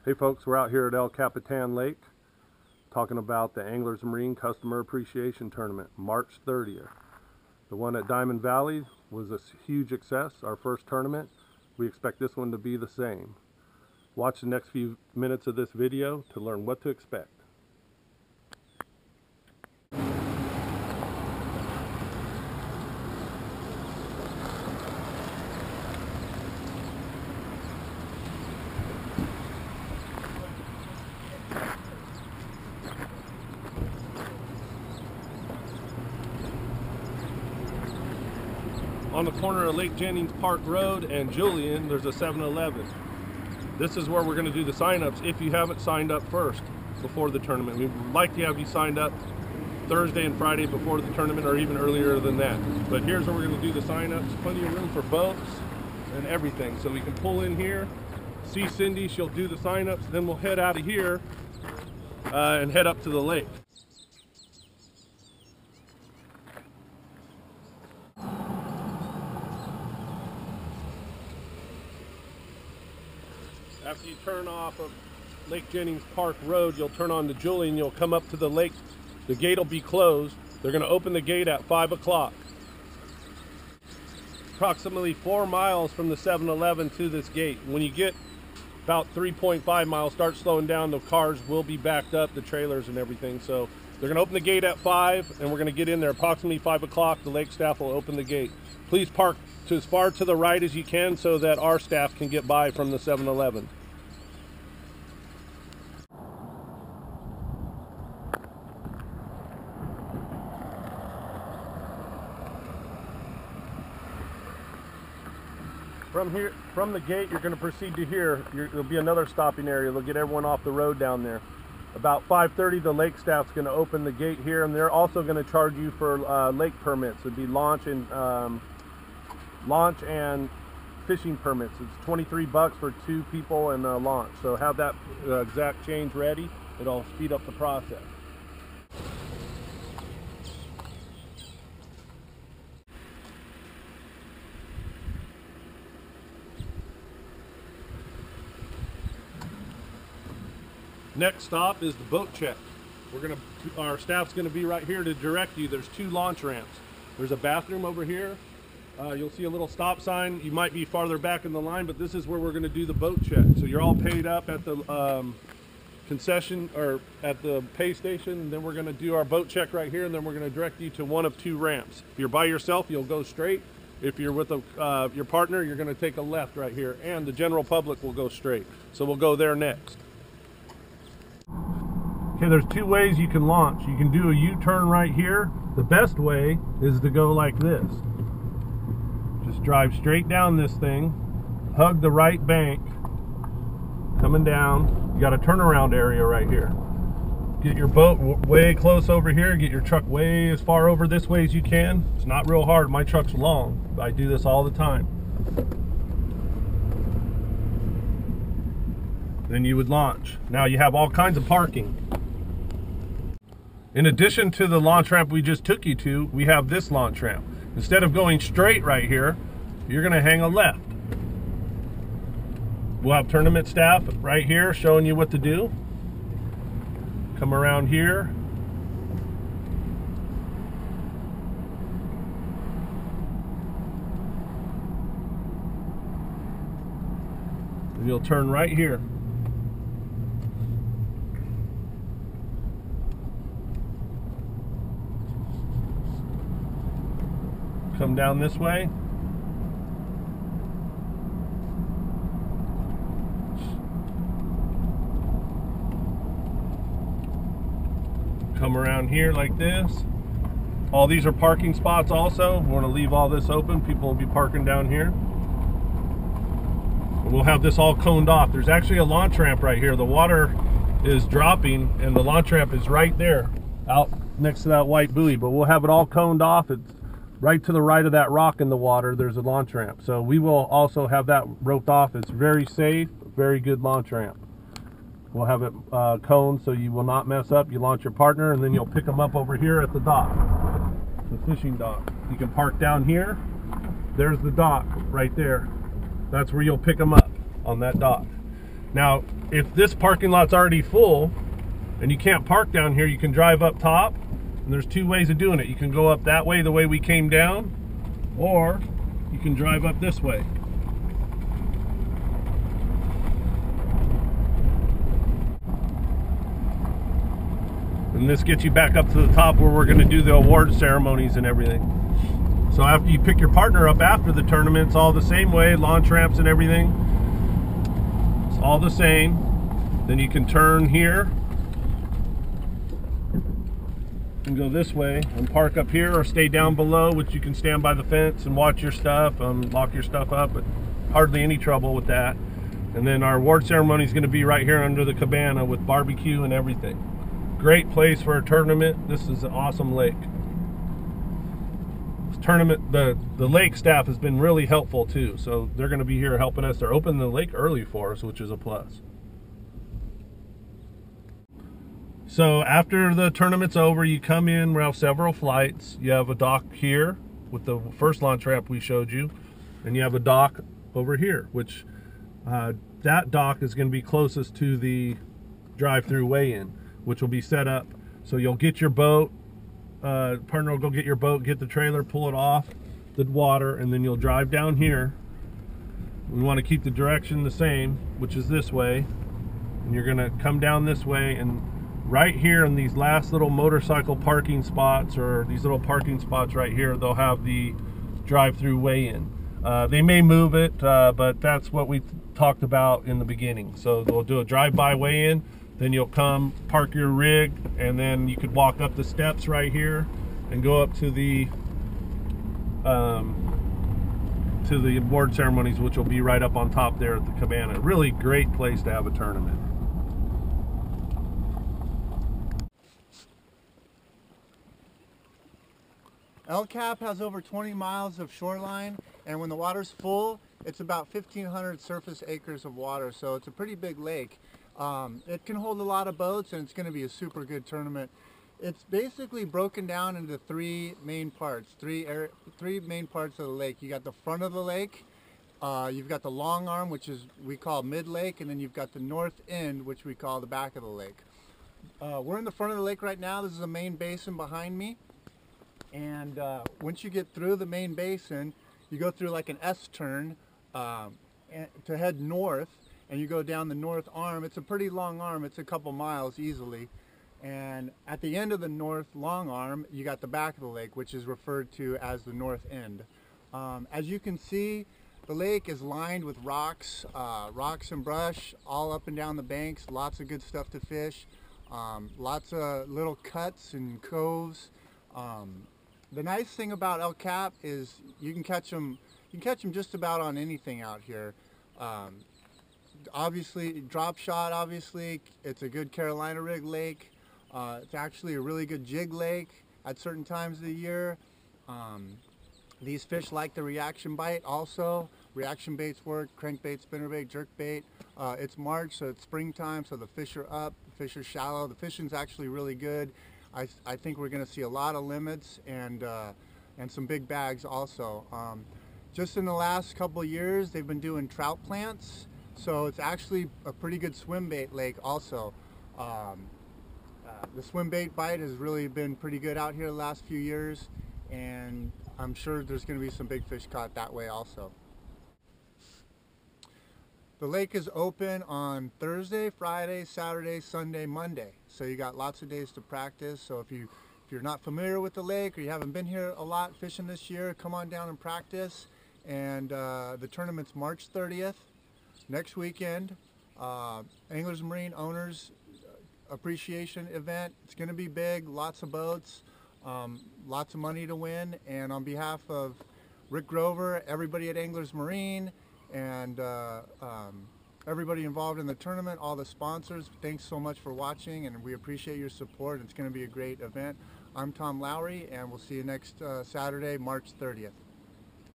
Hey folks, we're out here at El Capitan Lake talking about the Anglers Marine Customer Appreciation Tournament, March 30th. The one at Diamond Valley was a huge success, our first tournament. We expect this one to be the same. Watch the next few minutes of this video to learn what to expect. On the corner of Lake Jennings Park Road and Julian, there's a 7-Eleven. This is where we're going to do the sign-ups if you haven't signed up first before the tournament. We'd like to have you signed up Thursday and Friday before the tournament, or even earlier than that. But here's where we're going to do the sign-ups. Plenty of room for boats and everything. So we can pull in here, see Cindy, she'll do the sign-ups, then we'll head out of here and head up to the lake. After you turn off of Lake Jennings Park Road, you'll turn on to Julian, you'll come up to the lake. The gate will be closed. They're going to open the gate at 5 o'clock. Approximately 4 miles from the 7-Eleven to this gate. When you get about 3.5 miles, start slowing down. The cars will be backed up, the trailers and everything. So they're going to open the gate at 5, and we're going to get in there approximately 5 o'clock. The lake staff will open the gate. Please park as far to the right as you can so that our staff can get by from the 7-Eleven. From here, from the gate, you're going to proceed to here. There'll be another stopping area. They'll get everyone off the road down there. About 5:30, the lake staff's going to open the gate here, and they're also going to charge you for lake permits. It'd be launch and fishing permits. It's 23 bucks for 2 people and a launch. So have that exact change ready. It'll speed up the process. Next stop is the boat check. Our staff's gonna be right here to direct you. There's 2 launch ramps. There's a bathroom over here. You'll see a little stop sign. You might be farther back in the line, but this is where we're gonna do the boat check. So you're all paid up at the concession or at the pay station, and then we're gonna do our boat check right here, and then we're gonna direct you to one of 2 ramps. If you're by yourself, you'll go straight. If you're with your partner, you're gonna take a left right here, and the general public will go straight. So we'll go there next. Okay, there's 2 ways you can launch. You can do a U-turn right here. The best way is to go like this. Just drive straight down this thing, hug the right bank, coming down. You got a turnaround area right here. Get your boat way close over here, get your truck way as far over this way as you can. It's not real hard, my truck's long. I do this all the time. Then you would launch. Now you have all kinds of parking. In addition to the launch ramp we just took you to, we have this launch ramp. Instead of going straight right here, you're gonna hang a left. We'll have tournament staff right here showing you what to do. Come around here. And you'll turn right here. Come down this way. Come around here like this. All these are parking spots also. We want to leave all this open. People will be parking down here. We'll have this all coned off. There's actually a launch ramp right here. The water is dropping and the launch ramp is right there out next to that white buoy, but we'll have it all coned off. It's right to the right of that rock in the water. There's a launch ramp. So we will also have that roped off. It's very safe, very good launch ramp. We'll have it coned so you will not mess up. You launch your partner and then you'll pick them up over here at the dock, the fishing dock. You can park down here. There's the dock right there. That's where you'll pick them up, on that dock. Now, if this parking lot's already full and you can't park down here, you can drive up top, and there's two ways of doing it. You can go up that way, the way we came down, or you can drive up this way. And this gets you back up to the top where we're going to do the award ceremonies and everything. So after you pick your partner up after the tournament, it's all the same way, launch ramps and everything. It's all the same. Then you can turn here and go this way and park up here, or stay down below, which you can stand by the fence and watch your stuff and lock your stuff up, but hardly any trouble with that. And then our award ceremony is going to be right here under the cabana with barbecue and everything. Great place for a tournament. This is an awesome lake. This tournament, the lake staff has been really helpful too, so they're going to be here helping us. They're opening the lake early for us, which is a plus. So after the tournament's over, you come in. We have several flights. You have a dock here with the first launch ramp we showed you, and you have a dock over here, which that dock is going to be closest to the drive-through weigh-in, which will be set up. So you'll get your boat, partner will go get your boat, get the trailer, pull it off the water, and then you'll drive down here. We want to keep the direction the same, which is this way, and you're going to come down this way, and right here in these last little motorcycle parking spots, or these little parking spots right here, they'll have the drive-through weigh-in. They may move it, but that's what we talked about in the beginning. So they'll do a drive-by weigh-in, then you'll come park your rig, and then you could walk up the steps right here and go up to the award ceremonies, which will be right up on top there at the cabana. Really great place to have a tournament. El Cap has over 20 miles of shoreline, and when the water's full, it's about 1,500 surface acres of water, so it's a pretty big lake. It can hold a lot of boats, and it's going to be a super good tournament. It's basically broken down into three main parts, three main parts of the lake. You got the front of the lake, you've got the long arm, which is we call mid-lake, and then you've got the north end, which we call the back of the lake. We're in the front of the lake right now. This is the main basin behind me. And once you get through the main basin, you go through like an S-turn to head north, and you go down the north arm. It's a pretty long arm. It's a couple miles easily. And at the end of the north long arm, you got the back of the lake, which is referred to as the north end. As you can see, the lake is lined with rocks, rocks and brush all up and down the banks. Lots of good stuff to fish. Lots of little cuts and coves. The nice thing about El Cap is you can catch them just about on anything out here. Obviously, drop shot, obviously, it's a good Carolina rig lake. It's actually a really good jig lake at certain times of the year. These fish like the reaction bite also. Reaction baits work, crankbait, spinnerbait, jerkbait. It's March, so it's springtime, so the fish are up, the fish are shallow. The fishing's actually really good. I think we're going to see a lot of limits and some big bags also. Just in the last couple of years, they've been doing trout plants, so it's actually a pretty good swim bait lake also. The swim bait bite has really been pretty good out here the last few years, and I'm sure there's going to be some big fish caught that way also. The lake is open on Thursday, Friday, Saturday, Sunday, Monday. So you got lots of days to practice. So if you're not familiar with the lake, or you haven't been here a lot fishing this year, come on down and practice. And the tournament's March 30th, next weekend. Anglers Marine Owners Appreciation event. It's going to be big, lots of boats, lots of money to win. And on behalf of Rick Grover, everybody at Anglers Marine, and everybody involved in the tournament, all the sponsors, thanks so much for watching, and we appreciate your support. It's going to be a great event. I'm Tom Lowry, and we'll see you next Saturday, March 30th.